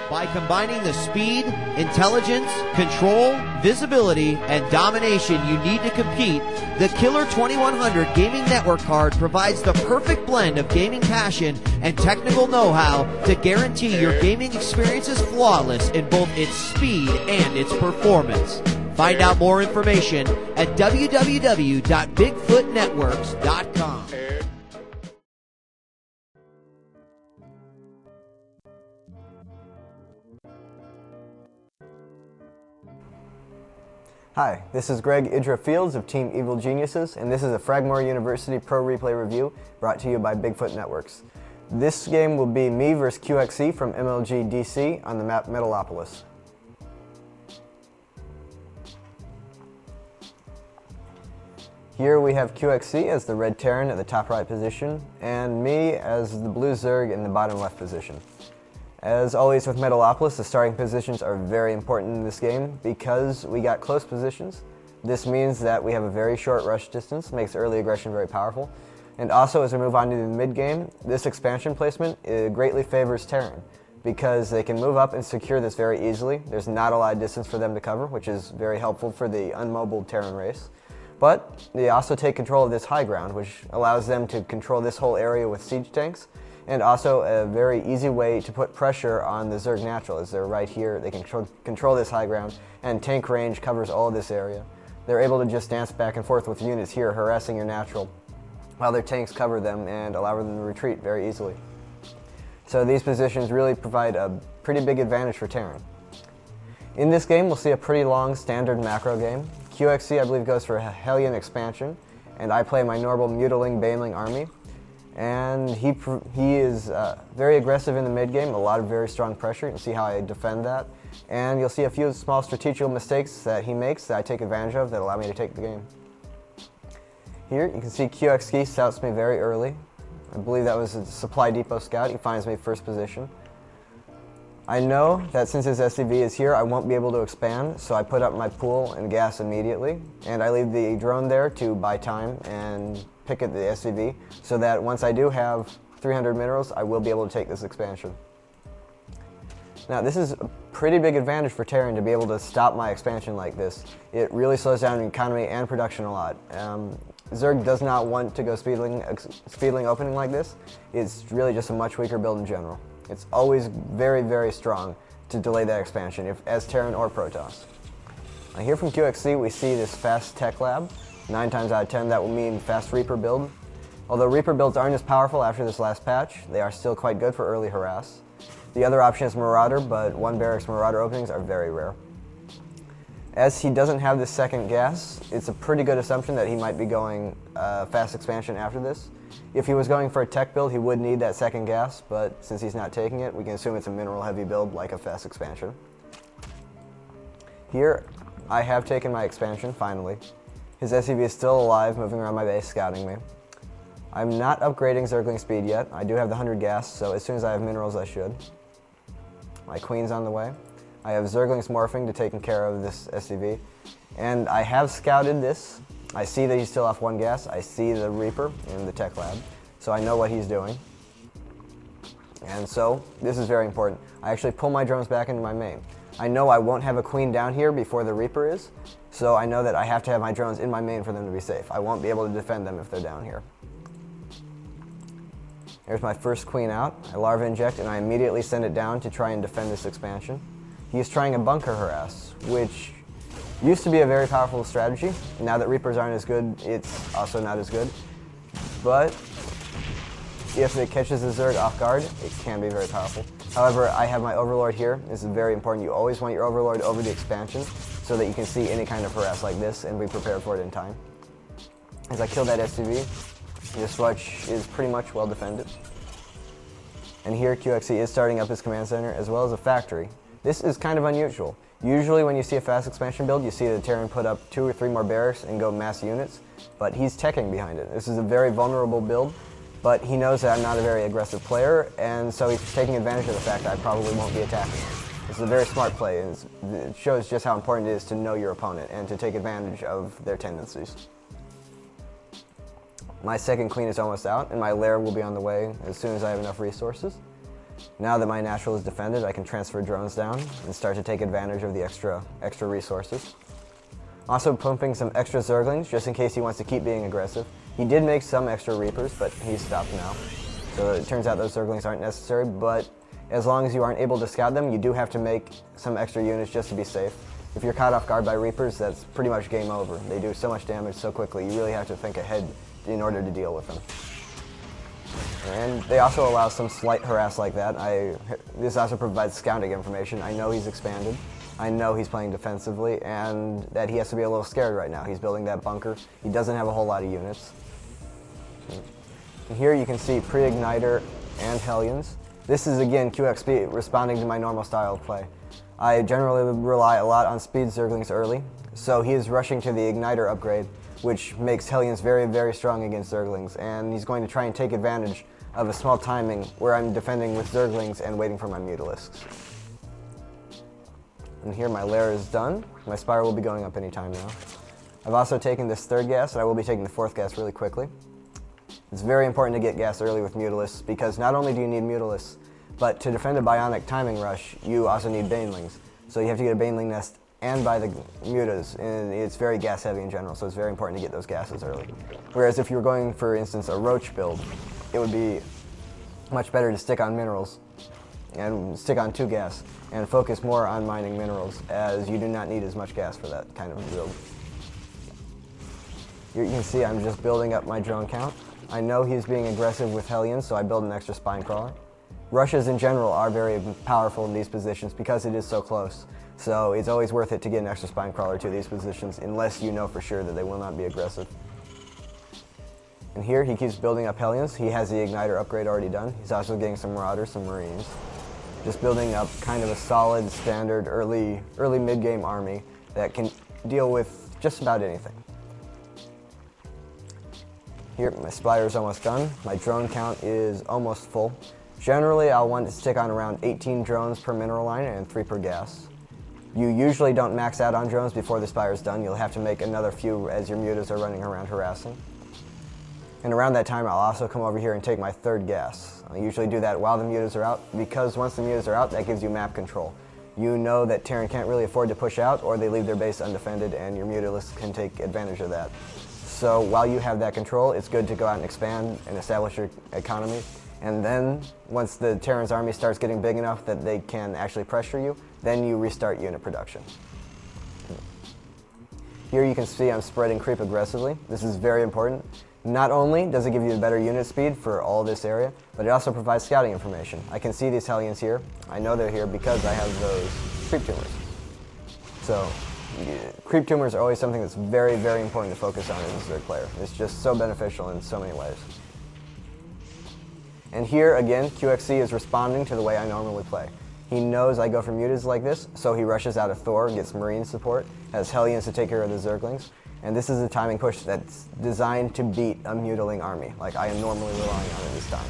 By combining the speed, intelligence, control, visibility, and domination you need to compete, the Killer 2100 Gaming Network card provides the perfect blend of gaming passion and technical know-how to guarantee your gaming experience is flawless in both its speed and its performance. Find out more information at www.bigfootnetworks.com. Hi, this is EG.IdrA Fields of Team Evil Geniuses, and this is a Fragmore University Pro Replay review brought to you by Bigfoot Networks. This game will be me versus QXC from MLG DC on the map Metalopolis. Here we have QXC as the red Terran at the top right position, and me as the blue Zerg in the bottom left position. As always with Metalopolis, the starting positions are very important in this game because we got close positions. This means that we have a very short rush distance, makes early aggression very powerful. And also as we move on to the mid game, this expansion placement greatly favors Terran because they can move up and secure this very easily. There's not a lot of distance for them to cover, which is very helpful for the unmobile Terran race. But they also take control of this high ground, which allows them to control this whole area with siege tanks. And also a very easy way to put pressure on the Zerg Natural, as they're right here. They can control this high ground, and tank range covers all of this area. They're able to just dance back and forth with units here, harassing your Natural, while their tanks cover them and allow them to retreat very easily. So these positions really provide a pretty big advantage for Terran. In this game, we'll see a pretty long standard macro game. QXC, I believe, goes for a Hellion expansion, and I play my normal Mutiling Baneling army. And he is very aggressive in the mid game, a lot of very strong pressure. You can see how I defend that. And you'll see a few small strategical mistakes that he makes that I take advantage of that allow me to take the game. Here you can see QXC scouts me very early. I believe that was a supply depot scout. He finds me first position. I know that since his SCV is here, I won't be able to expand, so I put up my pool and gas immediately. And I leave the drone there to buy time and pick at the SCV, so that once I do have 300 minerals, I will be able to take this expansion. Now, this is a pretty big advantage for Terran to be able to stop my expansion like this. It really slows down the economy and production a lot. Zerg does not want to go speedling opening like this. It's really just a much weaker build in general. It's always very, very strong to delay that expansion, as Terran or Protoss. Now here from QXC, we see this fast tech lab. 9 times out of 10, that will mean fast Reaper build. Although Reaper builds aren't as powerful after this last patch, they are still quite good for early harass. The other option is Marauder, but one barracks Marauder openings are very rare. As he doesn't have this second gas, it's a pretty good assumption that he might be going fast expansion after this. If he was going for a tech build, he would need that second gas, but since he's not taking it, we can assume it's a mineral heavy build like a fast expansion. Here, I have taken my expansion, finally. His SCV is still alive, moving around my base, scouting me. I'm not upgrading Zergling speed yet. I do have the 100 gas, so as soon as I have minerals, I should. My Queen's on the way. I have Zerglings morphing to taking care of this SCV. And I have scouted this. I see that he's still off 1 gas. I see the Reaper in the tech lab, so I know what he's doing. And so, this is very important. I actually pull my drones back into my main. I know I won't have a Queen down here before the Reaper is, so I know that I have to have my drones in my main for them to be safe. I won't be able to defend them if they're down here. There's my first Queen out. I larva inject and I immediately send it down to try and defend this expansion. He's trying a bunker harass, which used to be a very powerful strategy. Now that Reapers aren't as good, it's also not as good. But if it catches the Zerg off guard, it can be very powerful. However, I have my Overlord here. This is very important. You always want your Overlord over the expansion so that you can see any kind of harass like this and be prepared for it in time. As I kill that SCV, this rush is pretty much well defended. And here QXC is starting up his command center as well as a factory. This is kind of unusual. Usually when you see a fast expansion build, you see the Terran put up 2 or 3 more barracks and go mass units, but he's teching behind it. This is a very vulnerable build, but he knows that I'm not a very aggressive player, and so he's taking advantage of the fact that I probably won't be attacking him. This is a very smart play, and it shows just how important it is to know your opponent and to take advantage of their tendencies. My second Queen is almost out, and my lair will be on the way as soon as I have enough resources. Now that my natural is defended, I can transfer drones down and start to take advantage of the extra resources. Also pumping some extra Zerglings just in case he wants to keep being aggressive. He did make some extra Reapers, but he's stopped now. So it turns out those Zerglings aren't necessary, but as long as you aren't able to scout them, you do have to make some extra units just to be safe. If you're caught off guard by Reapers, that's pretty much game over. They do so much damage so quickly, you really have to think ahead in order to deal with them. And they also allow some slight harass like that. This also provides scouting information. I know he's expanded. I know he's playing defensively, and that he has to be a little scared right now. He's building that bunker. He doesn't have a whole lot of units. And here you can see Pre-Igniter and Hellions. This is again QXP responding to my normal style of play. I generally rely a lot on speed Zerglings early, so he is rushing to the Igniter upgrade, which makes Hellions very, very strong against Zerglings, and he's going to try and take advantage of a small timing where I'm defending with Zerglings and waiting for my Mutalisks. And here my lair is done. My Spire will be going up anytime now. I've also taken this third gas, and I will be taking the fourth gas really quickly. It's very important to get gas early with Mutalisks, because not only do you need Mutalisks, but to defend a Bionic timing rush, you also need Banelings. So you have to get a Baneling nest and buy the mutas, and it's very gas heavy in general, so it's very important to get those gases early. Whereas if you were going, for instance, a Roach build, it would be much better to stick on minerals and stick on 2 gas and focus more on mining minerals, as you do not need as much gas for that kind of build. Here you can see I'm just building up my drone count. I know he's being aggressive with Hellions, so I build an extra Spine Crawler. Rushes in general are very powerful in these positions because it is so close. So it's always worth it to get an extra Spine Crawler to these positions unless you know for sure that they will not be aggressive. And here he keeps building up Hellions. He has the Igniter upgrade already done. He's also getting some Marauders, some Marines. Just building up kind of a solid, standard, early mid-game army that can deal with just about anything. Here, my Spire is almost done. My drone count is almost full. Generally, I'll want to stick on around 18 drones per mineral line and 3 per gas. You usually don't max out on drones before the Spire is done. You'll have to make another few as your mutas are running around harassing. And around that time, I'll also come over here and take my third gas. I usually do that while the mutas are out, because once the mutas are out, that gives you map control. You know that Terran can't really afford to push out, or they leave their base undefended, and your Mutalisks can take advantage of that. So while you have that control, it's good to go out and expand and establish your economy. And then, once the Terran's army starts getting big enough that they can actually pressure you, then you restart unit production. Here you can see I'm spreading creep aggressively. This is very important. Not only does it give you better unit speed for all this area, but it also provides scouting information. I can see these Hellions here. I know they're here because I have those creep tumors. So, creep tumors are always something that's very, very important to focus on as a Zerg player. It's just so beneficial in so many ways. And here, again, QXC is responding to the way I normally play. He knows I go for mutas like this, so he rushes out of Thor and gets Marine support, has Hellions to take care of the Zerglings. And this is a timing push that's designed to beat a mutiling army, like I am normally relying on at this time.